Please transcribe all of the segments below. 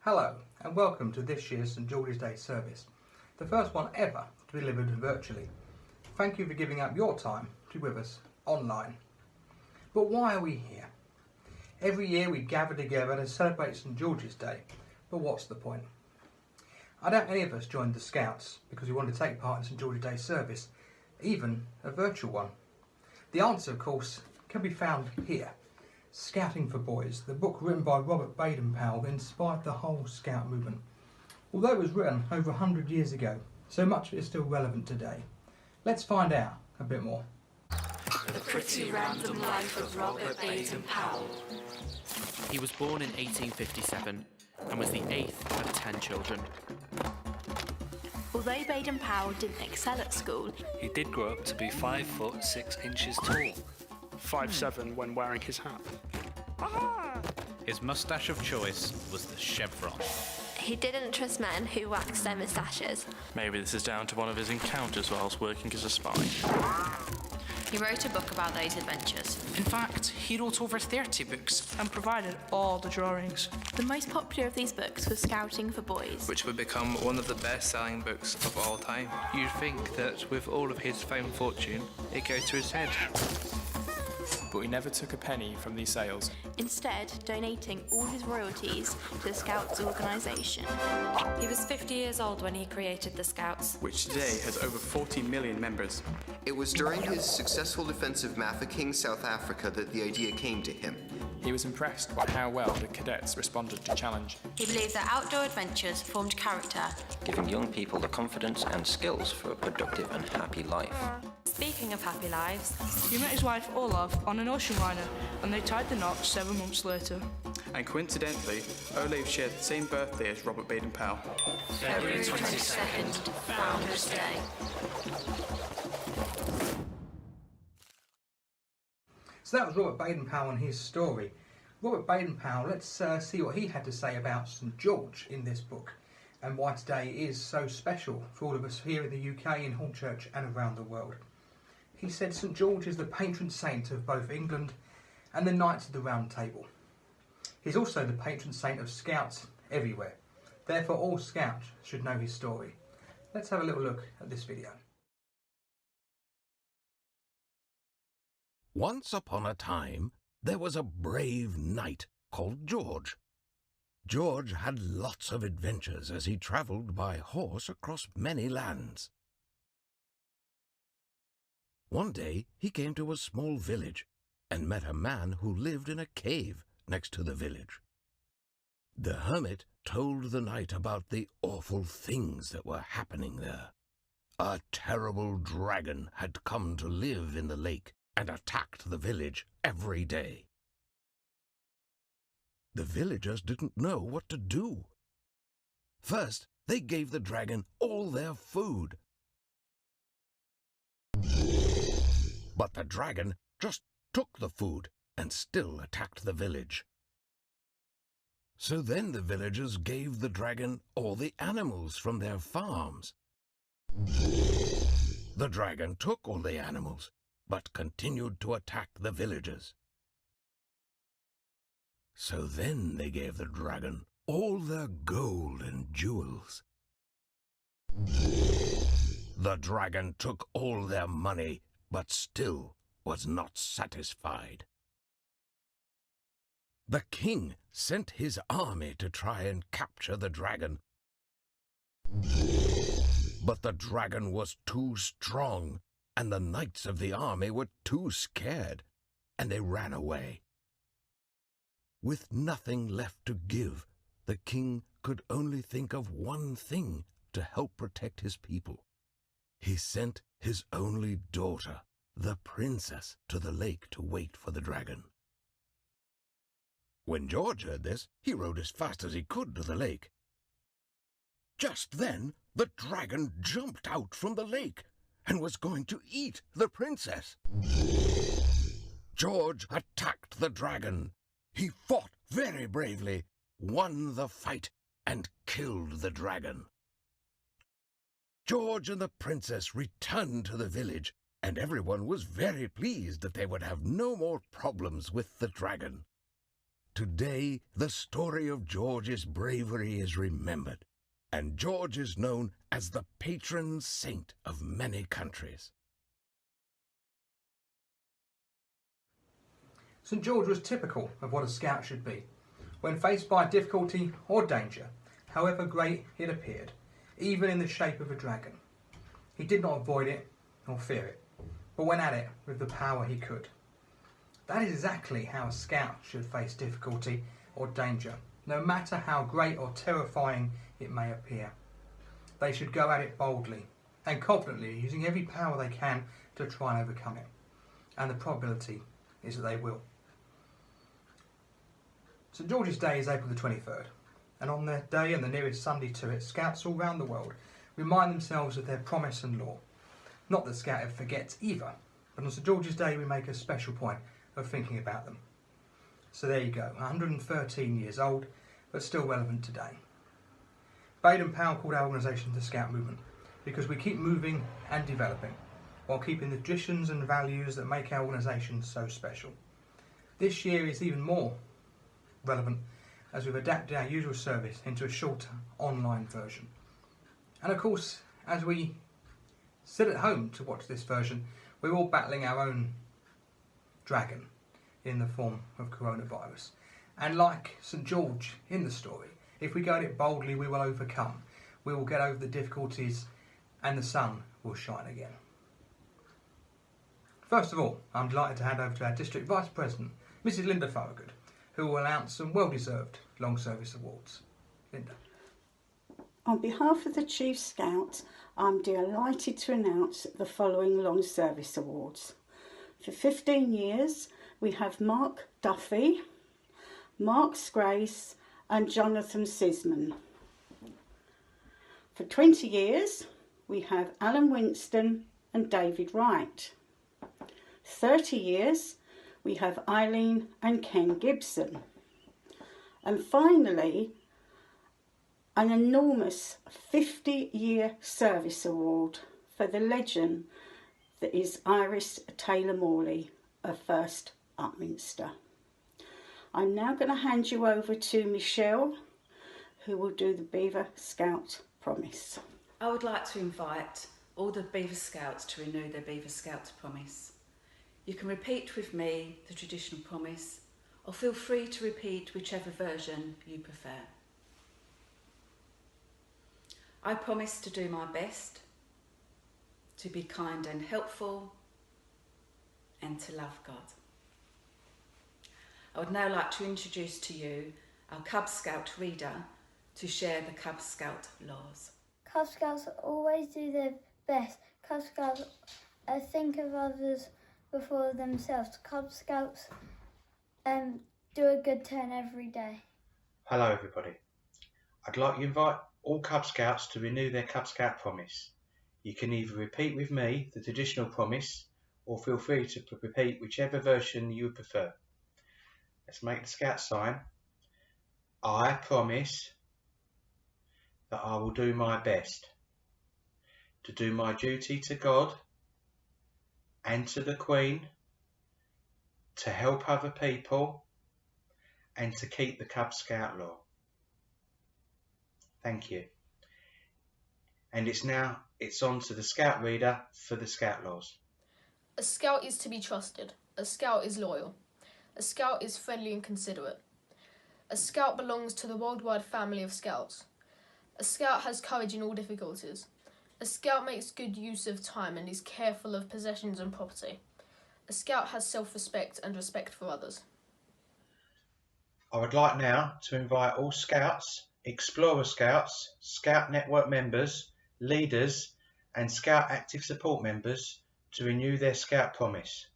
Hello and welcome to this year's St George's Day service, the first one ever to be delivered virtually. Thank you for giving up your time to be with us online. But why are we here? Every year we gather together to celebrate St George's Day, but what's the point? I doubt any of us joined the Scouts because we wanted to take part in St George's Day service, even a virtual one. The answer, of course, can be found here. Scouting for Boys, the book written by Robert Baden-Powell that inspired the whole Scout movement. Although it was written over 100 years ago, so much of it is still relevant today. Let's find out a bit more. The Pretty Random Life of Robert Baden-Powell. He was born in 1857 and was the 8th of 10 children. Although Baden-Powell didn't excel at school, he did grow up to be 5 foot 6 inches tall. 5'7" when wearing his hat. His moustache of choice was the chevron. he didn't trust men who waxed their moustaches. Maybe this is down to one of his encounters whilst working as a spy. He wrote a book about those adventures. In fact, he wrote over 30 books and provided all the drawings. The most popular of these books was Scouting for Boys, which would become one of the best-selling books of all time. You'd think that with all of his fame and fortune, it'd go to his head. But he never took a penny from these sales. Instead, donating all his royalties to the Scouts organisation. He was 50 years old when he created the Scouts, which today has over 40 million members. It was during his successful defence of Mafeking, South Africa, that the idea came to him. He was impressed by how well the cadets responded to challenge. He believed that outdoor adventures formed character, giving young people the confidence and skills for a productive and happy life. Speaking of happy lives, he met his wife Olaf on an ocean liner, and they tied the knot 7 months later. And coincidentally, Olaf shared the same birthday as Robert Baden-Powell. February 22nd, Founders Day. So that was Robert Baden-Powell and his story. Robert Baden-Powell, let's see what he had to say about St George in this book and why today is so special for all of us here in the UK, in Hornchurch and around the world. He said St George is the patron saint of both England and the Knights of the Round Table. He's also the patron saint of Scouts everywhere. Therefore all Scouts should know his story. Let's have a little look at this video. Once upon a time, there was a brave knight called George. George had lots of adventures as he travelled by horse across many lands. One day he came to a small village and met a man who lived in a cave next to the village. The hermit told the knight about the awful things that were happening there. A terrible dragon had come to live in the lake and attacked the village every day. The villagers didn't know what to do. First, they gave the dragon all their food. But the dragon just took the food and still attacked the village. So then the villagers gave the dragon all the animals from their farms. The dragon took all the animals, but continued to attack the villagers. So then they gave the dragon all their gold and jewels. The dragon took all their money, but still was not satisfied. The king sent his army to try and capture the dragon. But the dragon was too strong, and the knights of the army were too scared, and they ran away. With nothing left to give, the king could only think of one thing to help protect his people. He sent his only daughter, the princess, to the lake to wait for the dragon. When George heard this, he rowed as fast as he could to the lake. Just then, the dragon jumped out from the lake and was going to eat the princess. George attacked the dragon. He fought very bravely, won the fight, and killed the dragon. George and the princess returned to the village, and everyone was very pleased that they would have no more problems with the dragon. today the story of George's bravery is remembered, and George is known as the patron saint of many countries. St George was typical of what a scout should be. When faced by difficulty or danger, however great it appeared, even in the shape of a dragon, he did not avoid it or fear it, but went at it with the power he could. That is exactly how a scout should face difficulty or danger, no matter how great or terrifying it may appear. They should go at it boldly and confidently, using every power they can to try and overcome it. And the probability is that they will. St George's Day is April the 23rd, and on their day and the nearest Sunday to it, scouts all round the world remind themselves of their promise and law. Not that Scout ever forgets either, but on St George's Day we make a special point of thinking about them. So there you go, 113 years old, but still relevant today. Baden-Powell called our organisation the Scout Movement because we keep moving and developing while keeping the traditions and values that make our organisation so special. This year is even more relevant as we've adapted our usual service into a shorter online version. And of course, as we sit at home to watch this version, we're all battling our own dragon in the form of coronavirus. And like St George in the story, if we go at it boldly, we will overcome. We will get over the difficulties and the sun will shine again. First of all, I'm delighted to hand over to our District Vice President, Mrs Linda Thorogood, who will announce some well-deserved long service awards. Linda. On behalf of the Chief Scout, I'm delighted to announce the following long service awards. For 15 years, we have Mark Duffy, Mark Scrace and Jonathan Sisman. For 20 years, we have Alan Winston and David Wright. 30 years, we have Eileen and Ken Gibson. And finally, an enormous 50-year service award for the legend that is Iris Taylor Morley of First Upminster. I'm now going to hand you over to Michelle, who will do the Beaver Scout Promise. I would like to invite all the Beaver Scouts to renew their Beaver Scouts Promise. You can repeat with me the traditional promise, or feel free to repeat whichever version you prefer. I promise to do my best, to be kind and helpful, and to love God. I would now like to introduce to you our Cub Scout reader to share the Cub Scout laws. Cub Scouts always do their best. Cub Scouts think of others before themselves. Cub Scouts do a good turn every day. Hello everybody. I'd like to invite all Cub Scouts to renew their Cub Scout promise. You can either repeat with me the traditional promise or feel free to repeat whichever version you prefer. Let's make the Scout sign. I promise that I will do my best to do my duty to God and to the Queen, to help other people and to keep the Cub Scout law. Thank you. And it's on to the Scout reader for the Scout laws. A Scout is to be trusted. A Scout is loyal. A Scout is friendly and considerate. A Scout belongs to the worldwide family of Scouts. A Scout has courage in all difficulties. A Scout makes good use of time and is careful of possessions and property. A Scout has self-respect and respect for others. I would like now to invite all Scouts, Explorer Scouts, Scout Network members, leaders and Scout Active Support members to renew their Scout promise.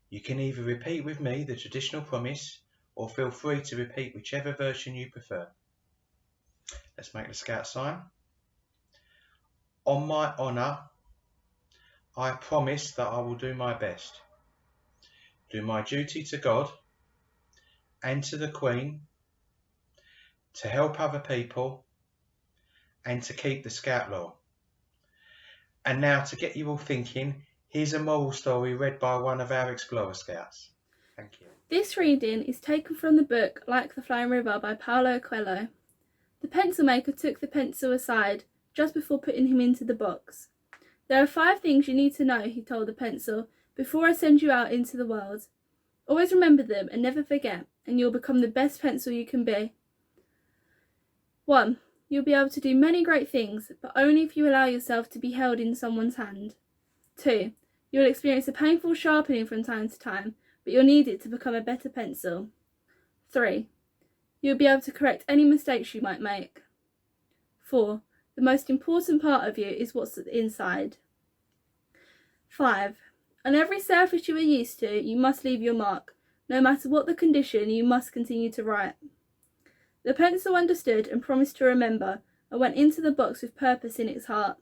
You can either repeat with me the traditional promise or feel free to repeat whichever version you prefer. Let's make the Scout sign. On my honour, I promise that I will do my best, do my duty to God and to the Queen, to help other people and to keep the Scout law. And now, to get you all thinking, here's a moral story read by one of our Explorer Scouts. Thank you. This reading is taken from the book Like the Flying River by Paulo Coelho. The pencil maker took the pencil aside just before putting him into the box. There are 5 things you need to know, he told the pencil, before I send you out into the world. Always remember them and never forget, and you'll become the best pencil you can be. 1. You'll be able to do many great things, but only if you allow yourself to be held in someone's hand. 2. You'll experience a painful sharpening from time to time, but you'll need it to become a better pencil. 3. You'll be able to correct any mistakes you might make. 4. The most important part of you is what's inside. 5. On every surface you are used to, you must leave your mark. No matter what the condition, you must continue to write. The pencil understood and promised to remember, and went into the box with purpose in its heart.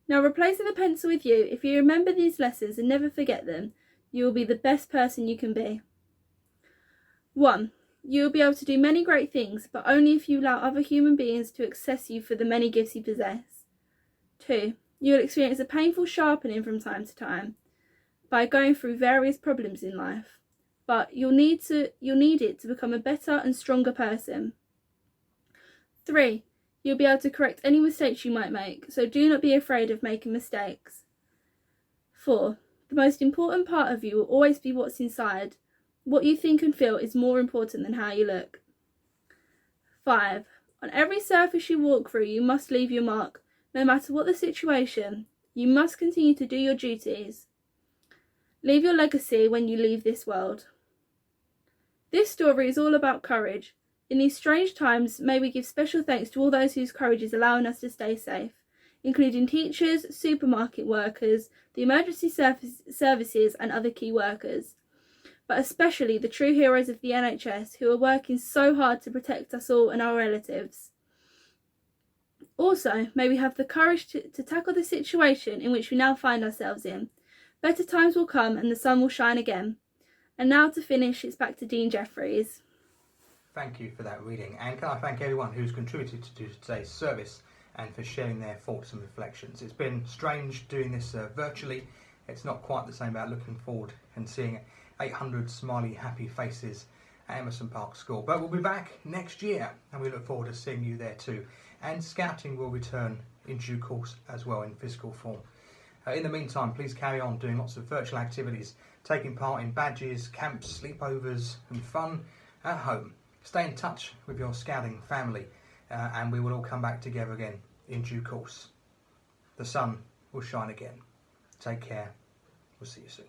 Now, replacing the pencil with you, if you remember these lessons and never forget them, you will be the best person you can be. 1. You will be able to do many great things, but only if you allow other human beings to access you for the many gifts you possess. 2. You will experience a painful sharpening from time to time by going through various problems in life, but you'll need it to become a better and stronger person. 3. You'll be able to correct any mistakes you might make, so do not be afraid of making mistakes. 4. The most important part of you will always be what's inside. What you think and feel is more important than how you look. 5. On every surface you walk through, you must leave your mark. No matter what the situation, you must continue to do your duties. Leave your legacy when you leave this world. This story is all about courage. In these strange times, may we give special thanks to all those whose courage is allowing us to stay safe, including teachers, supermarket workers, the emergency services and other key workers, but especially the true heroes of the NHS who are working so hard to protect us all and our relatives. Also, may we have the courage to tackle the situation in which we now find ourselves in. Better times will come and the sun will shine again. And now to finish, it's back to Dean Jeffries. Thank you for that reading, and can I thank everyone who's contributed to today's service and for sharing their thoughts and reflections. It's been strange doing this virtually. It's not quite the same about looking forward and seeing 800 smiley, happy faces at Emerson Park School. But we'll be back next year, and we look forward to seeing you there too. And Scouting will return in due course as well in physical form. In the meantime, please carry on doing lots of virtual activities, taking part in badges, camps, sleepovers and fun at home. Stay in touch with your Scouting family, and we will all come back together again in due course. The sun will shine again. Take care. We'll see you soon.